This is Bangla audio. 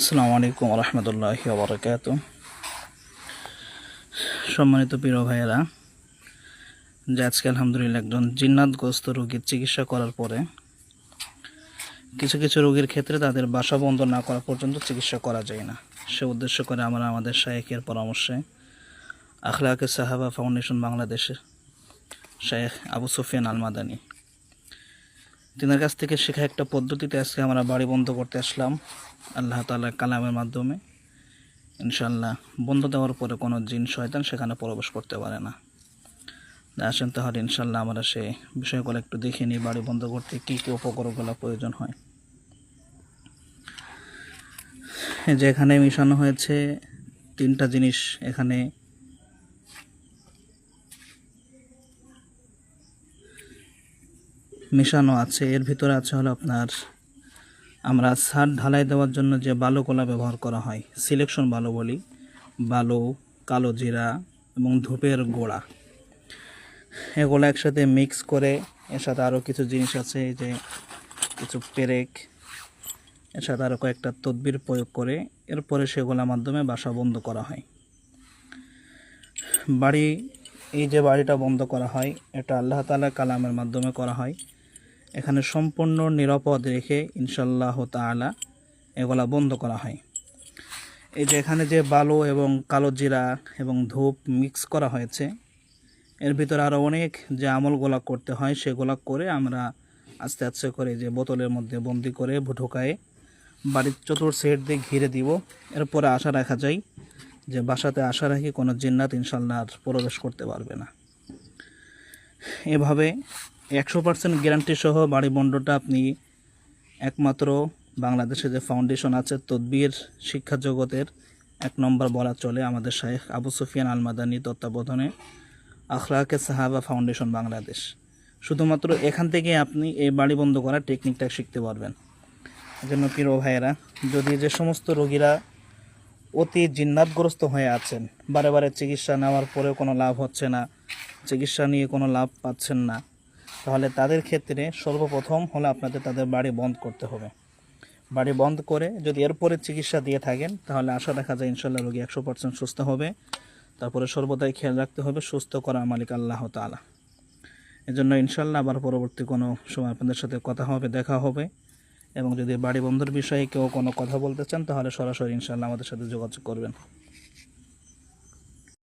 আসসালামু আলাইকুম রহমতুল্লাহি ওয়া বারাকাতুহু। সম্মানিত প্রিয় ভাইয়েরা, যে আজকে আলহামদুলিল্লাহ একজন জিন্নাতগ্রস্ত রোগীর চিকিৎসা করার পরে কিছু কিছু রোগীর ক্ষেত্রে তাদের বাসা বন্ধ না করা পর্যন্ত চিকিৎসা করা যায় না। সে উদ্দেশ্য করে আমরা আমাদের শায়েখের পরামর্শে আখলাকে সাহাবা ফাউন্ডেশন বাংলাদেশের শায়েখ আবু সুফিয়ান আল মাদানী তিনার কাছ থেকে শেখা একটা পদ্ধতিতে আজকে আমরা বাড়ি বন্ধ করতে আসলাম আল্লাহ তাআলার কালামের মাধ্যমে। ইনশাআল্লাহ বন্ধ দেওয়ার পরে কোনো জিন শয়তান সেখানে প্রবেশ করতে পারে না। আসেন তাহলে ইনশাআল্লাহ আমরা সেই বিষয়গুলো একটু দেখে নিই, বাড়ি বন্ধ করতে কী কী উপকরণগুলো প্রয়োজন হয়। যে এখানে মিশানো হয়েছে তিনটা জিনিস, এখানে মিশানো আছে। এর ভিতরে আছে হলো আপনার আমরা ছাদ ঢালাই দেওয়ার জন্য যে বালুগুলা ব্যবহার করা হয়, সিলেকশন বালু বলি, বালু, কালো জিরা এবং ধূপের গোড়া, এগুলো একসাথে মিক্স করে এর সাথে আরও কিছু জিনিস আছে, এই যে কিছু পেরেক, এর সাথে আরও কয়েকটা তদবির প্রয়োগ করে এরপরে সেগুলোর মাধ্যমে বাসা বন্ধ করা হয়। বাড়ি, এই যে বাড়িটা বন্ধ করা হয় এটা আল্লাহ তাআলা কালামের মাধ্যমে করা হয়। এখানে সম্পূর্ণ নিরাপদ রেখে ইনশাআল্লাহ তাআলা এগুলা বন্ধ করা হয়। এই যে এখানে যে বালু এবং কালো জিরা এবং ধূপ মিক্স করা হয়েছে, এর ভিতরে আরও অনেক যে আমলগুলা করতে হয় সেগুলা করে আমরা আস্তে আস্তে করে যে বোতলের মধ্যে বন্দি করে ঢোকায়ে বাড়ির চতুর সাইড দিয়ে ঘিরে দিব। এরপরে আশা রাখা যায় যে বাসাতে আশা রাখি কোনো জিন্নাত ইনশাআল্লাহ আর প্রবেশ করতে পারবে না। এভাবে 100% গ্যারান্টি সহ বাড়ি বন্ধটা আপনি একমাত্র বাংলাদেশে যে ফাউন্ডেশন আছে তদবির শিক্ষা জগতের 1 নম্বর বলা চলে আমাদের শায়েখ আবু সুফিয়ান আল মাদানী তত্ত্বাবধানে আখলাকে সাহাবা ফাউন্ডেশন বাংলাদেশ, শুধুমাত্র এখান থেকে আপনি এই বাড়ি বন্ধ করার টেকনিকটা শিখতে পারবেন। এজন্য প্রিয় ভাইয়েরা, যদি যে সমস্ত রোগীরা অতি জিন্নাতগ্রস্ত হয়ে আছেন, বারে বারে চিকিৎসা নেওয়ার পরেও কোনো লাভ হচ্ছে না, চিকিৎসা নিয়ে কোনো লাভ পাচ্ছেন না, তাহলে তাদের ক্ষেত্রে সর্বপ্রথম হলো আপনাদের তাদের বাড়ি বন্ধ করতে হবে। বাড়ি বন্ধ করে যদি এরপরে চিকিৎসা দিয়ে থাকেন তাহলে আশা দেখা যায় ইনশাআল্লাহ রোগী 100% সুস্থ হবে। তারপরে সর্বদাই খেয়াল রাখতে হবে সুস্থ করার মালিক আল্লাহ তাআলা। এজন্য ইনশাআল্লাহ আবার পরবর্তী কোনো সময় আপনাদের সাথে কথা হবে, দেখা হবে। এবং যদি বাড়ি বন্ধের বিষয়ে কেউ কোনো কথা বলতে চান তাহলে সরাসরি ইনশাআল্লাহ আমাদের সাথে যোগাযোগ করবেন।